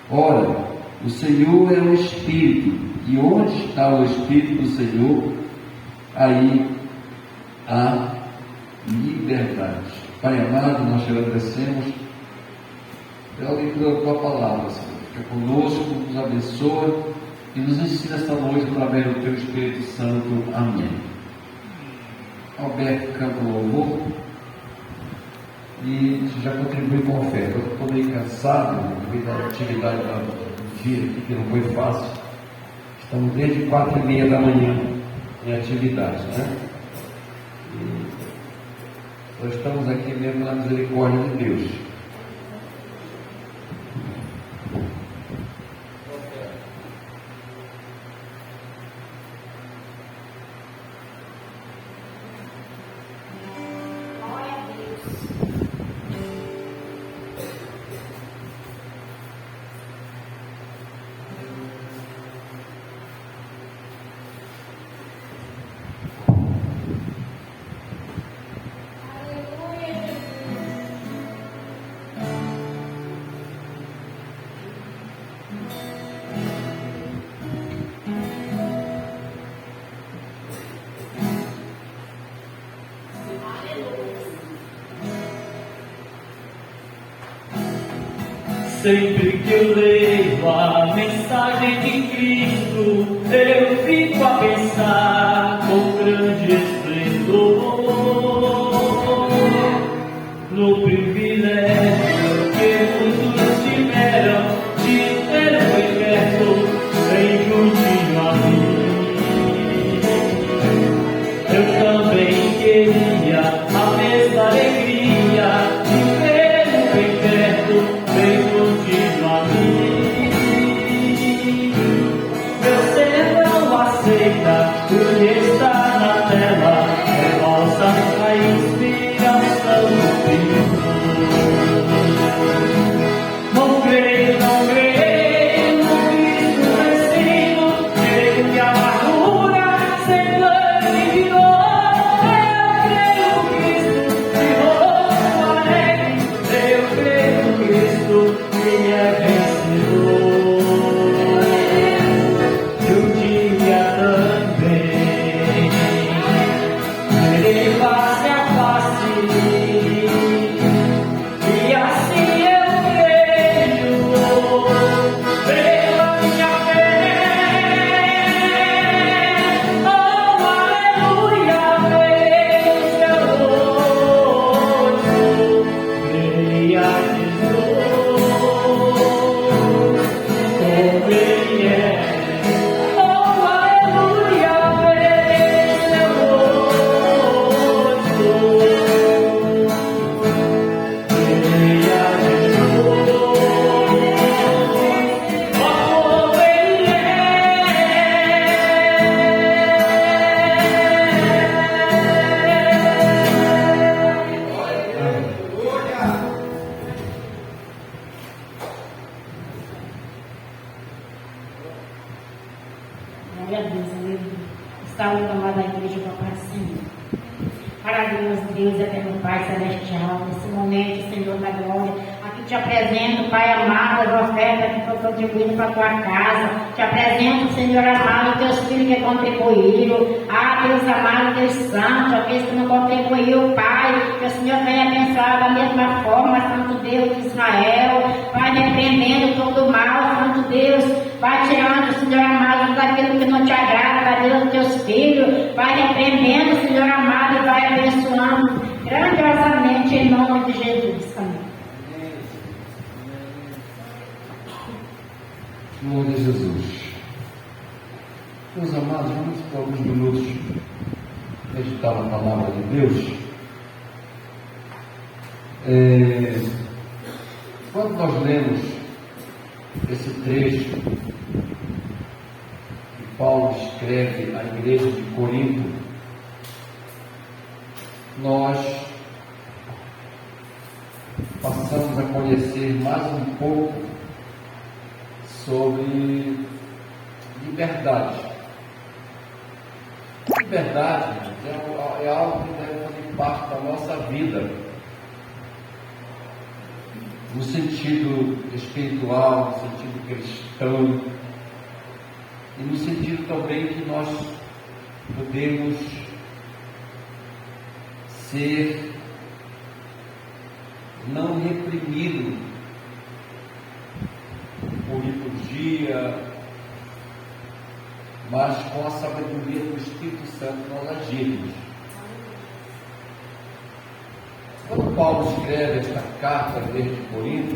Ora, o Senhor é o Espírito, e onde está o Espírito do Senhor, aí há liberdade. Pai amado, nós te agradecemos pela leitura da tua palavra, Senhor. Fica conosco, nos abençoa e nos ensina esta noite através do teu Espírito Santo. Amém. Alberto canta o louvor e já contribui com a oferta. Eu estou meio cansado devido à atividade do dia aqui, que não foi fácil. Estamos desde 4h30 da manhã em atividade, né? E nós estamos aqui mesmo na misericórdia de Deus. Sempre que eu leio a mensagem de Cristo, eu fico a pensar com grande esplendor no privilégio que muitos tiveram de ter o eterno bem juntinho a mim. Eu também queria a mesma alegria de ver o bem perto, bem juntinho a mim. Meu ser não aceita o que está na tela, é falsa a inspiração do Cristo. Não creio, não creio no Cristo vencido, creio que a amargura sem plano virou. Eu creio no Cristo de novo alegre, eu creio no Cristo que é vencedor. E um dia também ele face a face, e assim eu creio pela minha fé. Oh, aleluia, vencedor. Creia Jesus, como Ele é. Oh, aleluia, vencedor. Creia Jesus, como Ele Glória a Deus, aleluia. Saúde, amada igreja do Pai Senhor. Maravilhoso Deus, eterno Pai celestial, nesse momento, Senhor da glória, aqui te apresento, Pai amado, as ofertas que estão contribuindo para a tua casa. Te apresento, Senhor amado, teus filhos que contribuíram. Deus amado, Deus santo, aqueles que não contribuíram, Pai, que o Senhor venha abençoar da mesma forma, Santo Deus de Israel. Vai repreendendo todo o mal, Santo Deus. Vai tirando, Senhor amado, daquilo que não te agrada, da vida dos teus filhos. Vai repreendendo, Senhor amado, e vai abençoando grandiosamente em nome de Jesus. Amém. Em nome de Jesus. Meus amados, vamos por alguns minutos meditar na palavra de Deus. Quando nós lemos esse trecho que Paulo escreve à igreja de Corinto, nós passamos a conhecer mais um pouco sobre liberdade. Liberdade é algo que deve fazer parte da nossa vida. no sentido espiritual, no sentido cristão, e no sentido também que nós podemos ser não reprimido por liturgia, mas com a sabedoria do Espírito Santo nós agirmos. Quando Paulo escreve esta carta à igreja de Corinto,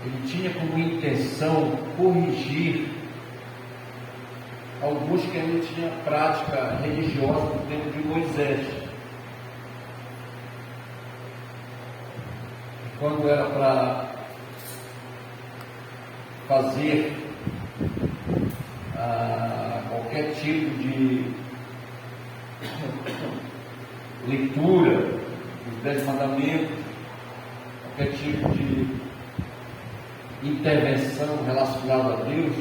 ele tinha como intenção corrigir alguns que ainda tinham prática religiosa no tempo de Moisés. Quando era para fazer qualquer tipo de leitura dos 10 mandamentos, qualquer tipo de intervenção relacionada a Deus,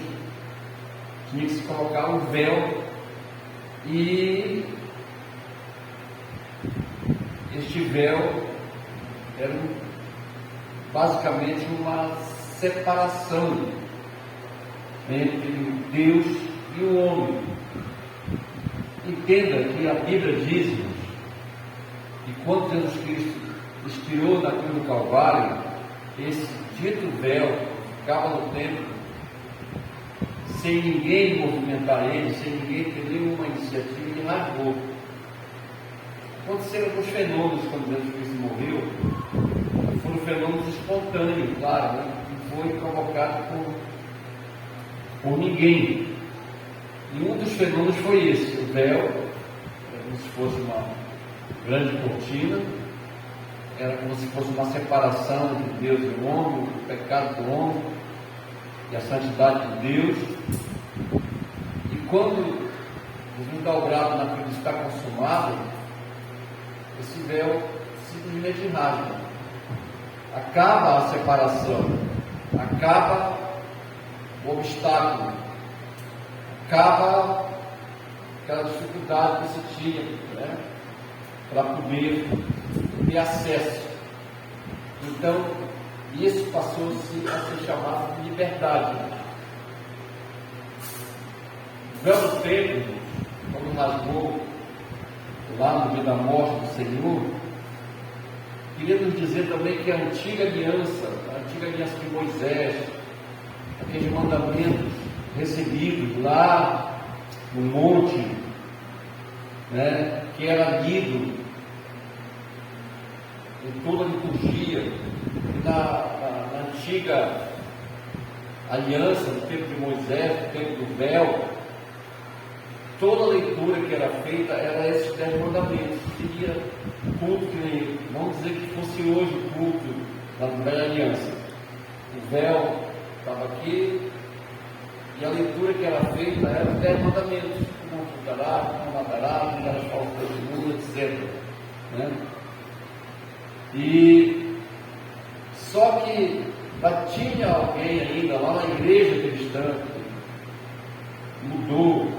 tinha que se colocar um véu, e este véu era basicamente uma separação entre Deus e o homem. Entenda que a Bíblia diz-nos que quando Jesus Cristo expirou na cruz do Calvário, esse dito véu ficava no templo, sem ninguém movimentar ele, sem ninguém ter nenhuma iniciativa, ele rasgou. Aconteceram alguns fenômenos quando Jesus Cristo morreu, foram fenômenos espontâneos, claro, né? Não foi provocado por ninguém. E um dos fenômenos foi esse: o véu, como se fosse uma grande cortina, era como se fosse uma separação entre Deus e o homem, o pecado do homem e a santidade de Deus. E quando Jesus dá o grado na cruz, está consumado, esse véu simplesmente rasga. Acaba a separação, acaba o obstáculo, acaba aquela dificuldade que se tinha, né, para poder ter acesso. Então, isso passou-se a ser chamado de liberdade. O véu do templo, quando rasgou lá no dia da morte do Senhor, queria nos dizer também que a antiga aliança de Moisés, aqueles mandamentos recebidos lá no monte, né, que era lido em toda a liturgia, na antiga aliança, no tempo de Moisés, no tempo do véu, toda a leitura que era feita era esses 10 mandamentos. Seria culto que nem, vamos dizer que fosse hoje o culto da velha aliança. O véu estava aqui, e a leitura que era feita era os 10 mandamentos: não furtarás, não matarás, não darás falso testemunho, etc. Né? E só que tinha alguém ainda lá na igreja cristã que mudou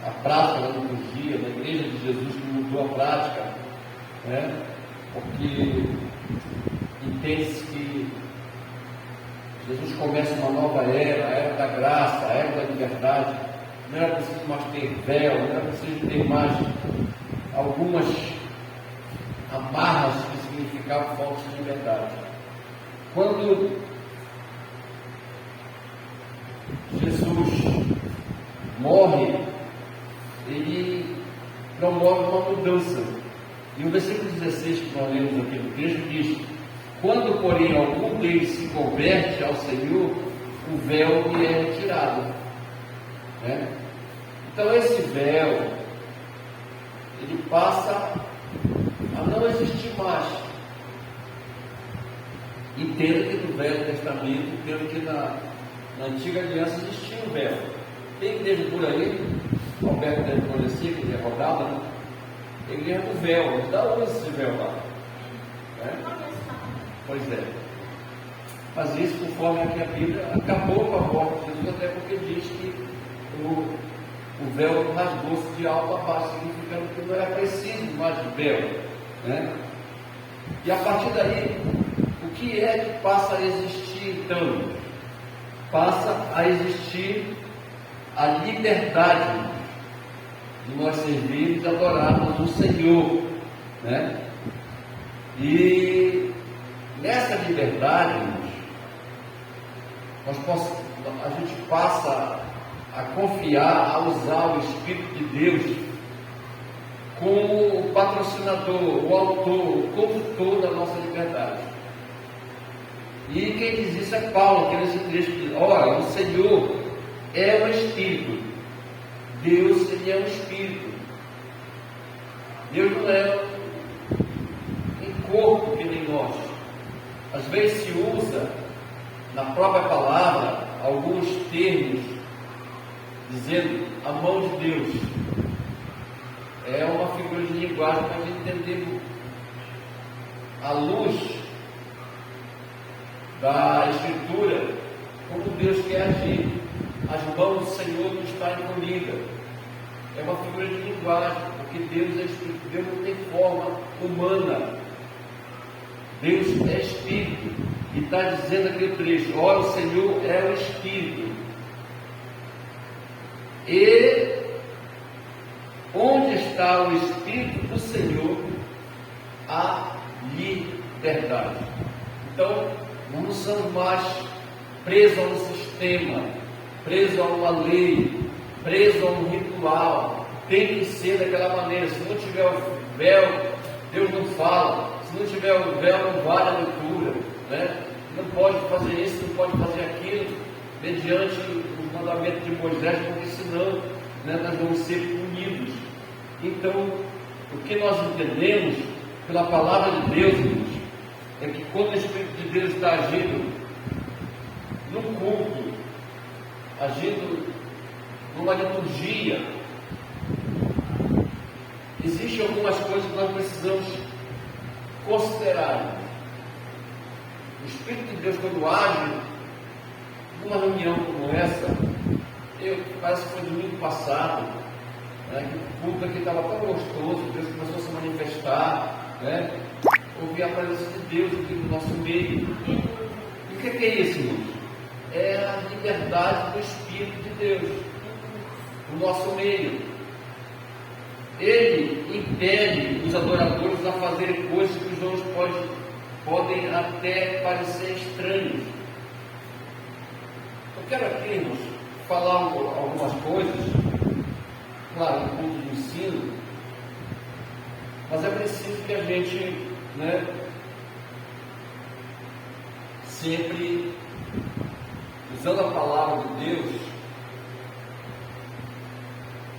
a prática da liturgia, na igreja de Jesus, que mudou a prática, né? Porque entende-se que Jesus começa uma nova era, a era da graça, a era da liberdade. Não era preciso mais ter véu, não era preciso ter mais algumas amarras que significavam falta de liberdade. Quando Jesus morre, ele promove uma mudança. E o versículo 16 que nós lemos aqui no texto diz: quando, porém, algum deles se converte ao Senhor, o véu lhe é retirado. Né? Então, esse véu, ele passa a não existir mais. Entenda que no Velho Testamento, entenda que na Antiga Aliança existia um véu. Tem igreja por aí, Alberto deve conhecer, que é rodada, né? Tem igreja do véu, mas dá onde esse véu lá? Né? Pois é. Mas isso, conforme aqui a Bíblia, acabou com a morte de Jesus, até porque diz que o véu rasgou-se de alto a baixo, significando que não era preciso mais de véu. Né? E a partir daí, o que é que passa a existir então? Passa a existir a liberdade de nós servirmos e adorarmos o Senhor, né? E nessa liberdade, a gente passa a confiar, a usar o Espírito de Deus como o patrocinador, o autor, o condutor da nossa liberdade. E quem diz isso é Paulo, que nesse trecho diz: ora, o Senhor é o Espírito. Deus, Ele é um Espírito. Deus não é um corpo que nem nós. Às vezes se usa na própria palavra alguns termos dizendo a mão de Deus. É uma figura de linguagem para a gente entender à luz da Escritura como Deus quer agir. As mãos do Senhor não estão encolhidas. É uma figura de linguagem, porque Deus é Espírito. Deus não tem forma humana. Deus é Espírito. E está dizendo aqui o trecho: ora, o Senhor é o Espírito. E onde está o Espírito do Senhor, há liberdade. Então, não somos mais presos a um sistema, presos a uma lei, presos a um ritual. Tem que ser daquela maneira. Se não tiver o véu, Deus não fala. Se não tiver o véu, não vale a leitura, né? Não pode fazer isso, não pode fazer aquilo, mediante os mandamentos de Moisés, porque senão, né, nós vamos ser punidos. Então, o que nós entendemos pela palavra de Deus, irmãos, é que quando o Espírito de Deus está agindo no culto, agindo numa liturgia, existem algumas coisas que nós precisamos considerar. O Espírito de Deus, quando age numa reunião como essa, parece que foi domingo passado, né, que o culto aqui estava tão gostoso, Deus começou a se manifestar, né? Ouvir a presença de Deus aqui no nosso meio. E o que é isso, irmãos? É a liberdade do Espírito de Deus no nosso meio. Ele impede os adoradores a fazerem coisas que os homens podem até parecer estranhos. Eu quero aqui, irmãos, falar algumas coisas, claro, no ponto de ensino, mas é preciso que a gente, né, sempre, usando a palavra de Deus,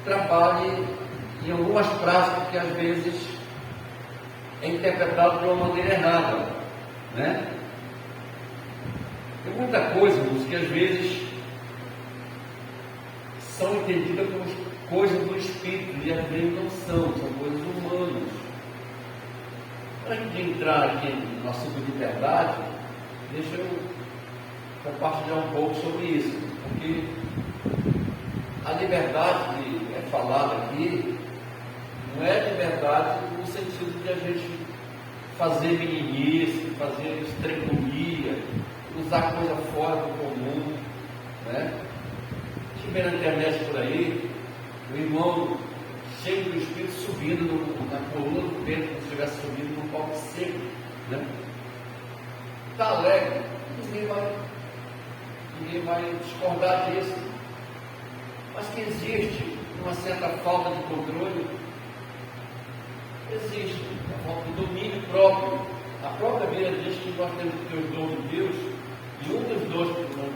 trabalhe em algumas práticas que às vezes é interpretado de uma maneira errada, né? Tem muita coisa, irmãos, que às vezes são entendidas como coisas do Espírito, e às vezes não são coisas humanas. Antes de entrar aqui no assunto de liberdade, deixa eu compartilhar um pouco sobre isso, porque a liberdade que é falada aqui não é liberdade no sentido de a gente fazer meninice, fazer estrepulia, usar coisa fora do comum, né? Se vê na internet por aí, o irmão cheio do Espírito subindo na coluna do peito, como se estivesse subindo num palco seco, né? Está alegre, ninguém vai discordar disso, mas que existe uma certa falta de controle, existe a falta de domínio próprio. A própria Bíblia diz que nós temos que ter os dons de Deus, e um dos dons que nós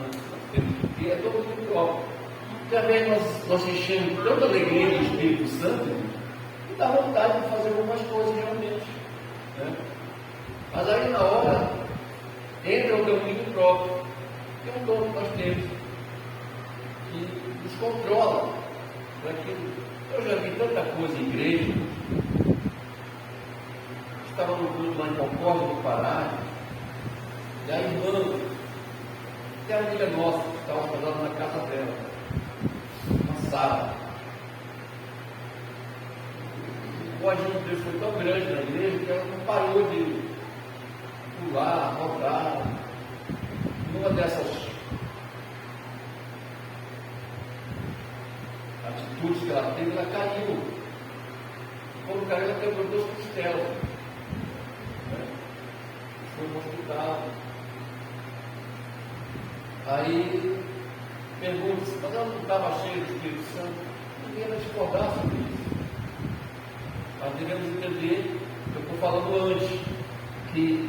temos que ter é domínio próprio. Também nós enchemos tanta alegria do Espírito Santo e dá vontade de fazer algumas coisas realmente, né? Mas aí na hora entra o domínio próprio, que é um dom que nós temos, que nos controla. Eu já vi tanta coisa em igreja. Estava no culto lá em Concórdia do Pará, e a irmã, até a amiga nossa, que estava hospedada na casa dela, uma sala. O agir de Deus foi tão grande na igreja que ela não parou de pular, rodar. Numa dessas atitudes que ela teve, ela caiu. Quando caiu, ela quebrou 2 costelas. Né? Foi no hospital. Aí pergunta-se, mas ela não estava cheia de Espírito Santo? Ninguém vai discordar sobre isso. Nós devemos entender, eu estou falando antes, que